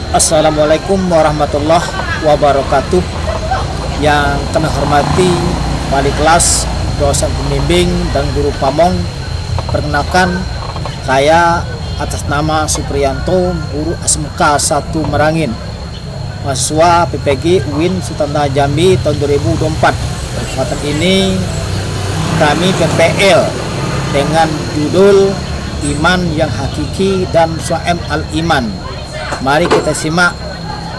Assalamualaikum warahmatullahi wabarakatuh. Yang kami hormati wali kelas, dosen pembimbing, dan guru pamong. Perkenalkan, saya atas nama Supriyanto, guru SMK 1 Merangin, mahasiswa PPG UIN Sultan Jambi tahun 2024. Kesempatan ini kami PPL dengan judul Iman yang Hakiki dan Syaim Al-Iman. Mari kita simak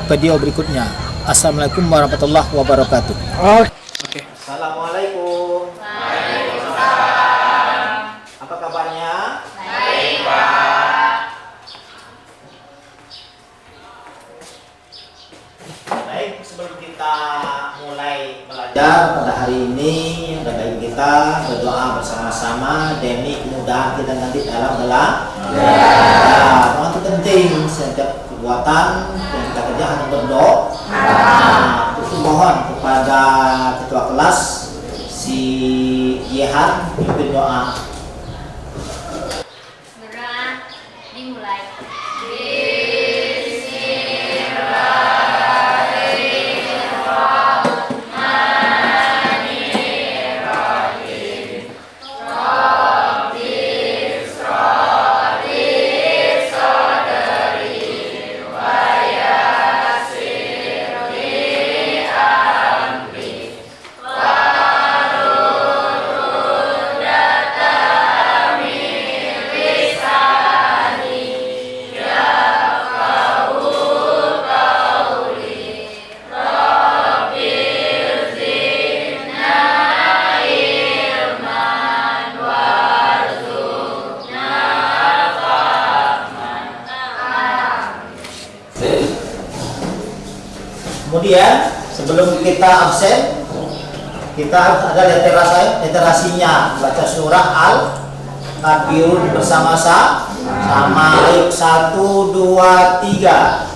video berikutnya. Assalamualaikum warahmatullahi wabarakatuh. Oke. Assalamualaikum. Waalaikumsalam. Apa kabarnya? Baik, Pak. Baik, sebelum kita mulai belajar pada hari ini, ada baik kita berdoa bersama-sama demi kemudahan kita nanti dalam itu penting. Setiap perbuatan yang kita kerja hanya berdoa. Terus mohon kepada ketua kelas si Yehan pimpin doa. Berdoa dimulai. Kemudian sebelum kita absen, kita harus ada literasinya, baca surah Al-Kafirun bersama-sama. Ayo 1, 2, 3.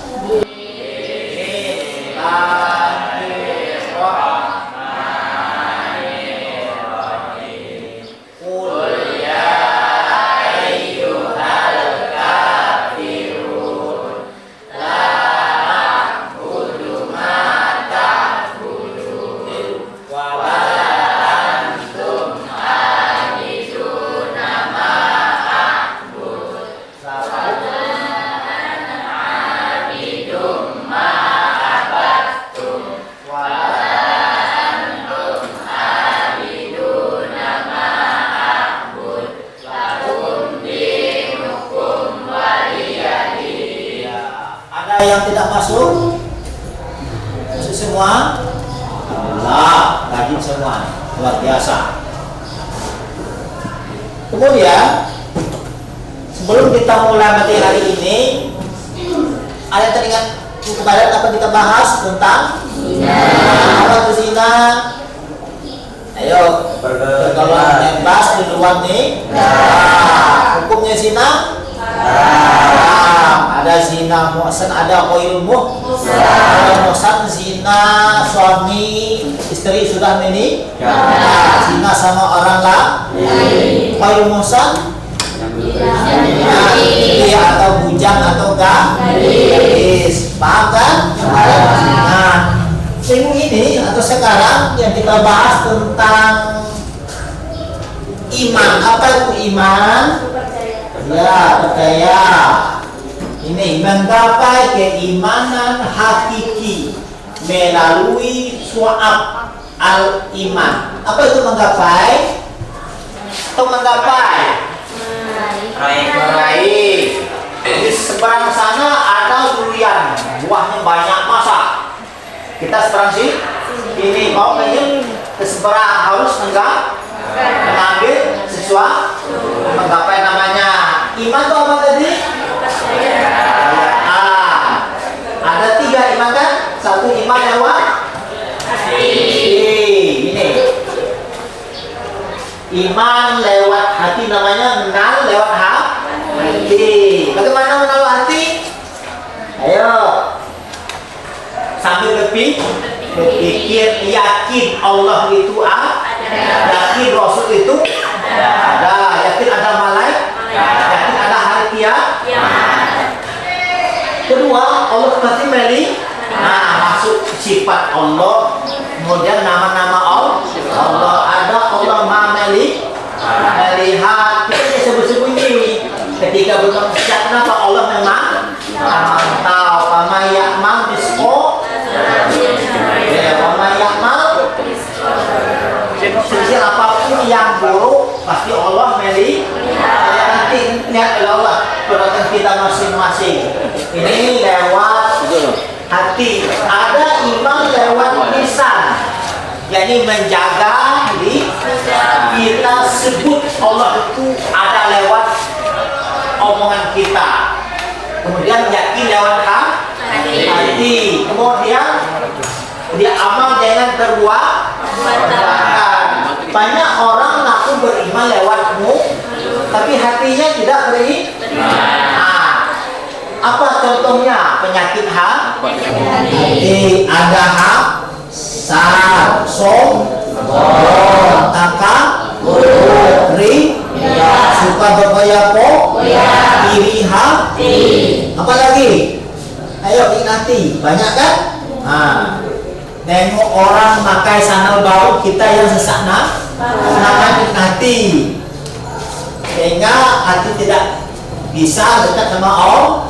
Yang tidak masuk semua, Allah rajin semua, luar biasa. Kemudian sebelum kita mulai materi hari ini, ada yang teringat kemarin apa kita bahas tentang apa itu zina? Ayo, kalau bebas di luar nih, hukumnya zina. Ada zina muhsan, ada ghairul muhsan. Ada muhsan zina suami istri sudah menikah, zina sama orang lain. Ghairul muhsan dia atau bujang atau gadis, paham kan? Nah, minggu ini atau sekarang yang kita bahas tentang iman. Apa itu iman? Ya, percaya. Ini menggapai keimanan hakiki melalui syu'ab al-iman. Apa itu menggapai? Atau menggapai? Meraih. Di seberang sana ada durian, buahnya banyak, masa kita seberang sih ini mau ingin ke seberang harus mengambil sesuatu, menggapai namanya iman. Itu apa tadi? Ada 3 iman kan? 1 iman lewat hati. Ini iman lewat hati namanya menal lewat hati. Bagaimana menal hati? Ayo sambil berpikir, yakin Allah itu yakin Rasul itu ada, yakin ada malaikat, yakin ada hari kiamat. Kedua, Allah pasti melihat. Nah, masuk sifat Allah. Kemudian nama-nama Allah ada Allah Maha melihat. Kita disebut-sebut ketika belum siap, kenapa Allah memang tahu pama ya'mal bisqo ya pama ya'mal selisih apapun yang buruk pasti Allah melihat. Nanti lihat Allah perbuatan kita masing-masing. Ini lewat hati. Ada iman lewat lisan, yakni menjaga di kita sebut Allah itu ada lewat omongan kita. Kemudian yakin lewat hati. Kemudian dia amal dengan perbuatan. Banyak orang ngaku beriman lewatmu, tapi hatinya tidak beriman. Apa contohnya penyakit hati? Ada hasad, sombong, takabur, suka berkoyak-koyak, iri hati. Apa lagi? Ayo inati, banyak kan? Nengok orang pakai sandal baru, kita yang sesak namanya hati. Sehingga hati tidak bisa dekat sama Allah.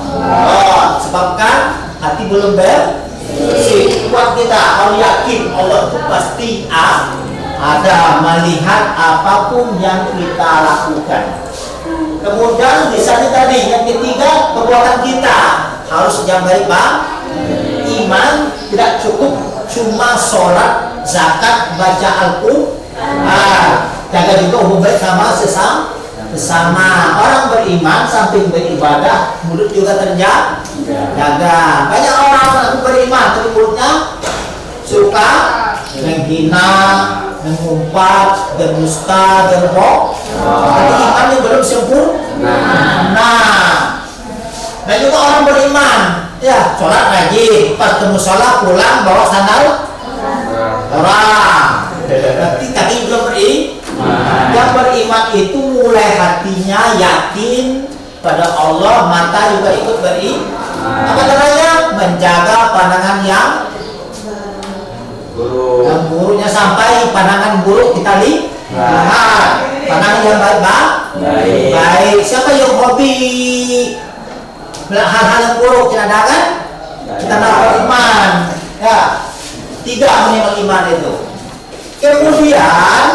Sebabkan hati belum bersih. Buat kita kalau yakin Allah itu pasti ada melihat apapun yang kita lakukan. Kemudian di sana tadi yang ketiga, perbuatan kita harus yang baik, Bang. Iman tidak cukup cuma sholat, zakat, baca Al-Quran. Jaga juga hubungan baik sama sesama. Orang beriman samping beribadah, mulut juga terjaga. Banyak orang mengaku beriman tapi mulutnya suka menghina, mengumpat, berdusta, berbohong. Tapi imannya belum sempurna. Dan juga orang beriman, ya sholat rajin, pas ketemu sholat pulang bawa sandal orang. Tapi kaki belum beriman. Yang beriman itu mulai hatinya yakin pada Allah, mata juga ikut beriman. Apa caranya? Menjaga pandangan yang buruknya sampai pandangan buruk kita lihat. Pandangan yang baik. Siapa yang hobi hal-hal yang buruk tidak ada kan? Kita tak beriman. Ya, tidak menimba iman itu. Kemudian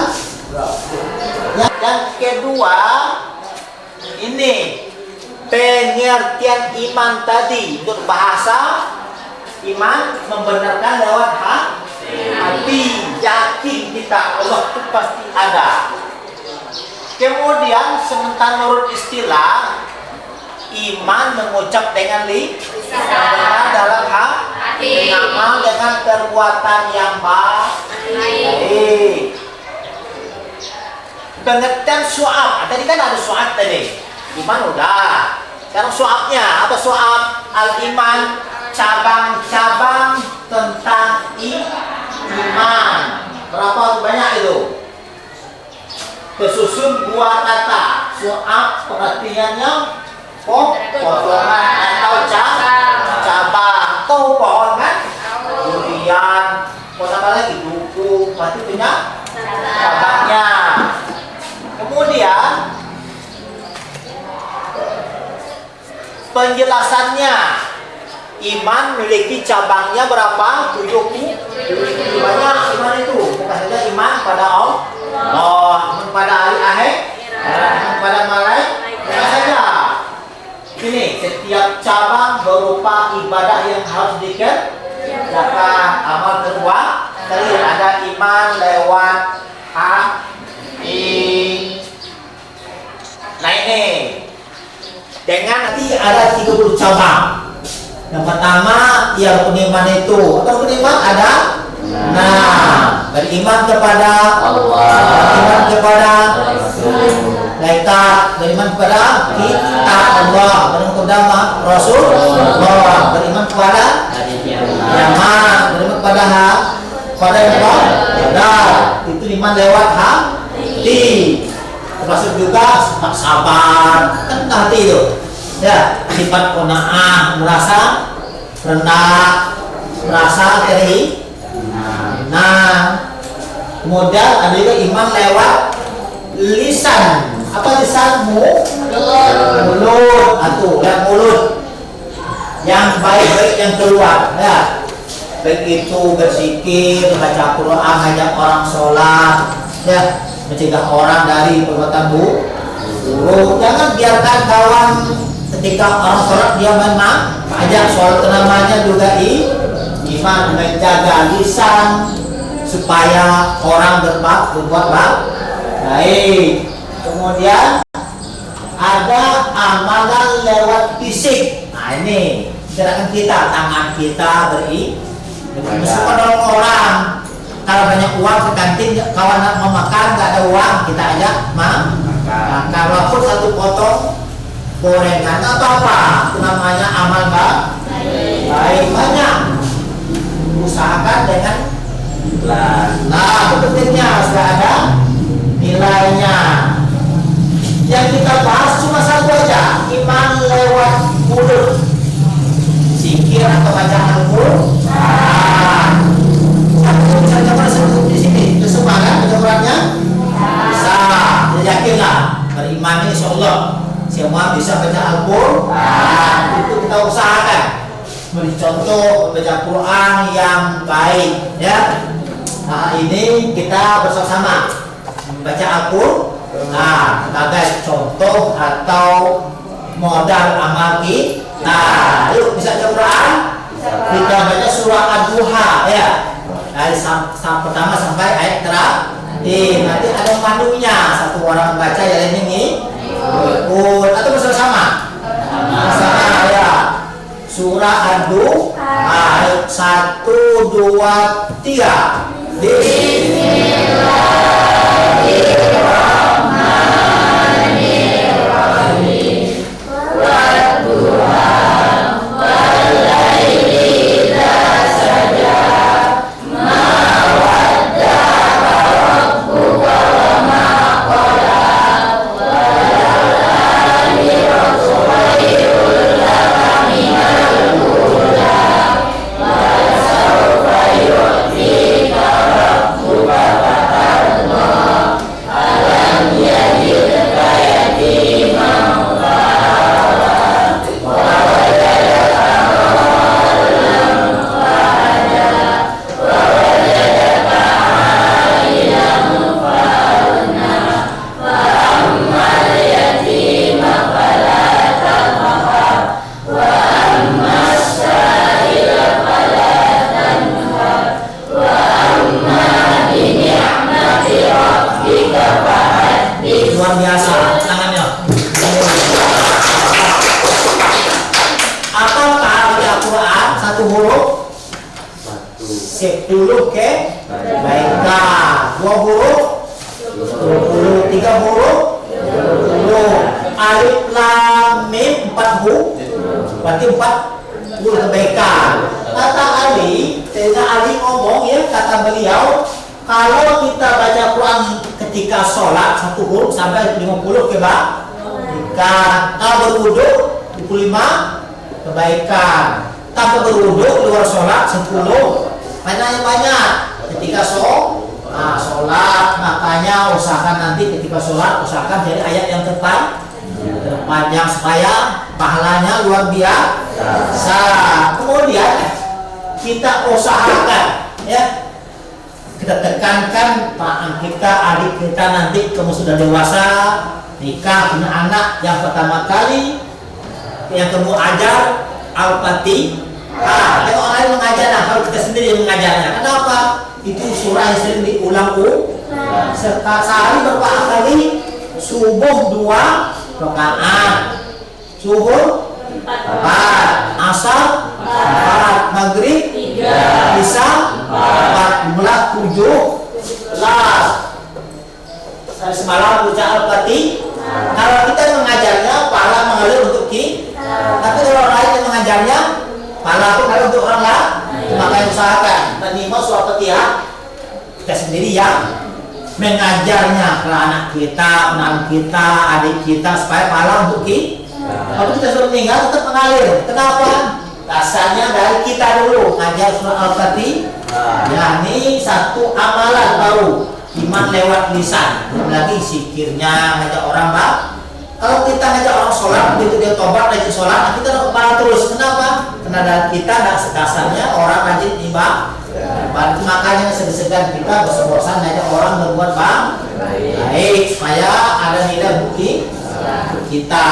yang kedua ini pengertian iman tadi untuk bahasa iman membenarkan lewat hati, yakin kita Allah itu pasti ada. Kemudian sementara menurut istilah iman mengucap dengan lisan dalam hati, beramal dengan perbuatan yang baik. Pengertian su'ab, tadi kan ada su'ab tadi, iman udah. Sekarang su'abnya apa? Su'ab al-iman, cabang-cabang tentang iman. Berapa banyak itu? Tersusun dua kata. Su'ab pengertiannya potongan atau cabang. Tahu pohon kan? Durian. Pohon apa lagi? Duku. Berarti punya cabangnya. Kemudian penjelasannya, iman memiliki cabangnya berapa? 70. Banyak iman itu. Bukan saja iman pada Allah, iman pada hari akhir, iman pada malaikat saja. Ini setiap cabang berupa ibadah yang harus dikerjakan, amal kedua. Tadi ada iman lewat hati. Nah ini dengan nanti ada 30 cabang. Yang pertama ya rukun iman itu. Apa rukun iman? Ada beriman kepada Allah, beriman kepada malaikat, beriman kepada kitab Allah, beriman kepada Rasulullah, beriman kepada kiamat, beriman kepada itu iman lewat hati. Termasuk juga sabar, kan hati itu. Ya, sifat qanaah, merasa rendah, merasa terhina. Nah, kemudian ada juga iman lewat lisan. Apa lisanmu? Mulut. Atau lewat mulut. Yang baik-baik yang keluar, ya. Baik itu berzikir, baca Quran, ngajak orang sholat, ya, mencegah orang dari perbuatan buruk. Jangan biarkan kawan ketika orang sholat dia memang ajak sholat, namanya juga iman, menjaga lisan supaya orang berbuat baik. Kemudian ada amalan lewat fisik. Nah ini gerakan kita, tangan kita masuk pada orang. Kalau banyak uang ke kantin, kawan nak mau makan nggak ada uang, kita ajak makan. Walaupun satu potong gorengan atau apa, itu namanya amal baik. Banyak usahakan dengan ikhlas. Nah, pentingnya sudah ada nilainya. Yang kita bahas cuma satu aja, iman lewat mulut, zikir atau baca Al-Quran. Bisa coba sebut di sini, semua kan pencobaannya? Bisa, ya yakinlah, beriman insya Allah semua bisa baca Al-Quran. Itu kita usahakan, beri contoh baca Quran yang baik, ya. Nah ini kita bersama-sama membaca Al-Quran. Nah, sebagai contoh atau modal amal kita. Nah, yuk bisa Quran. Kita baca surah Ad-Duha, ya. Dari pertama sampai ayat terakhir. Nanti ada pandunya, satu orang baca yang ini ikut atau bersama-sama. Bersama, ya. Surah Ad-Duha ayat 1, 2, 3. Luar biasa tangannya. Apakah Al-Quran satu huruf? 10 ke baiklah. 2 huruf? 20. 3 huruf? 20. Alif lam mim 4 huruf. Berarti 40 kebaikan. Kata Ali, ketika Ali ngomong, ya, kata beliau, kalau kita baca Quran ketika sholat 1 huruf sampai 50 kebaikan. Kalau berwuduk 25 kebaikan. Tanpa berwuduk luar sholat 10. Banyak ketika sholat. Makanya usahakan nanti ketika sholat usahakan jadi ayat yang terpanjang supaya pahalanya luar biasa. Kemudian kita usahakan, ya, kita tekankan Pak kita, adik kita nanti kamu sudah dewasa, nikah, punya anak, yang pertama kali yang kamu ajar Al-Fatihah. Kalau orang lain mengajar, nah kalau kita sendiri yang mengajarnya. Kenapa? Itu surah yang sering diulang sehari berapa kali? Subuh 2 rakaat, zuhur 4, asar 4, maghrib 3, isya 14, 17. Semalam baca Al-Fatihah. Kalau kita mengajarnya, pahala mengalir untuk kita. Tapi kalau orang lain yang mengajarnya, pahala pun mengalir untuk orang lain. Makanya usahakan menerima surah Al-Fatihah kita sendiri yang mengajarnya ke anak kita, anak kita, adik kita, supaya pahala untuk kita. Kalau kita sudah meninggal tetap mengalir. Kenapa? Dasarnya dari kita dulu ngajar surah Al-Fatihah. Ya, ini satu amalan baru. Iman lewat lisan. Lagi zikirnya ngajak orang bang. Kalau kita ngajak orang sholat, begitu dia tobat rajin sholat, nah kita kembali terus. Kenapa? Karena dari kita dasarnya orang rajin ibadah. Makanya segan-segan kita bosan-bosan ngajak orang berbuat baik supaya ada nilai bukti kita.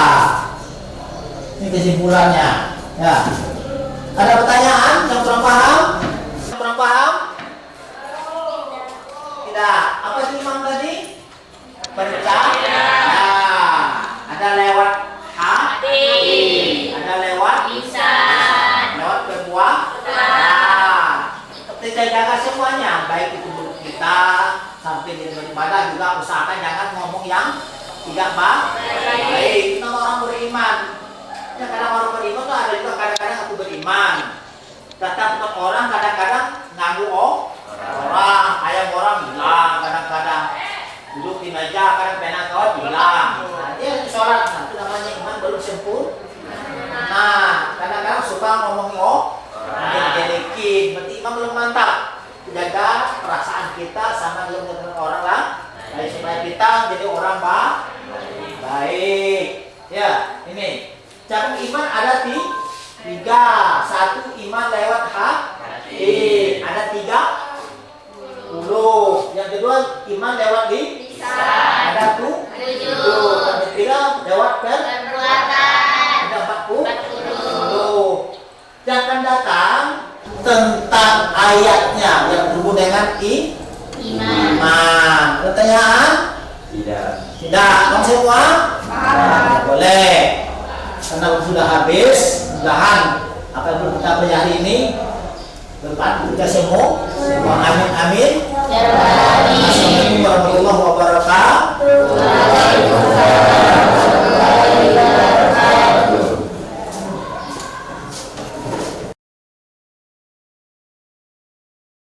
Ini kesimpulannya. Ya. Ada pertanyaan yang kurang paham? Yang kurang paham? Tidak. Apa sih imam tadi? Percaya. Ada lewat hati, ada lewat lisan, lewat berbuah. Kita jaga semuanya, baik itu mulut kita sampai di beribadah juga usahakan jangan ngomong yang tidak baik. Kita orang beriman. Ya, kadang orang beriman tuh ada juga kadang-kadang aku beriman. Tetap orang kadang-kadang nganggu orang, ayam orang bilang kadang-kadang duduk di meja kadang pena kawan bilang. Nah, dia sholat, nah, itu namanya iman belum sempurna. Nah, kadang-kadang suka ngomongin jelekin, berarti iman belum mantap. Jaga perasaan kita sama dengan orang lah, supaya kita jadi orang baik. Ya, ini. Cabang iman ada tiga. Satu iman lewat hati. Ada 30. Yang kedua iman lewat lisan. Ada 7. Ada 3 lewat perbuatan. Ada 40. Yang akan datang tentang ayatnya yang berhubung dengan iman. Pertanyaan? Tidak. Kamu semua? Boleh. Karena sudah habis, mudahan apa yang kita pelajari ini bermanfaat kita semua. Amin amin.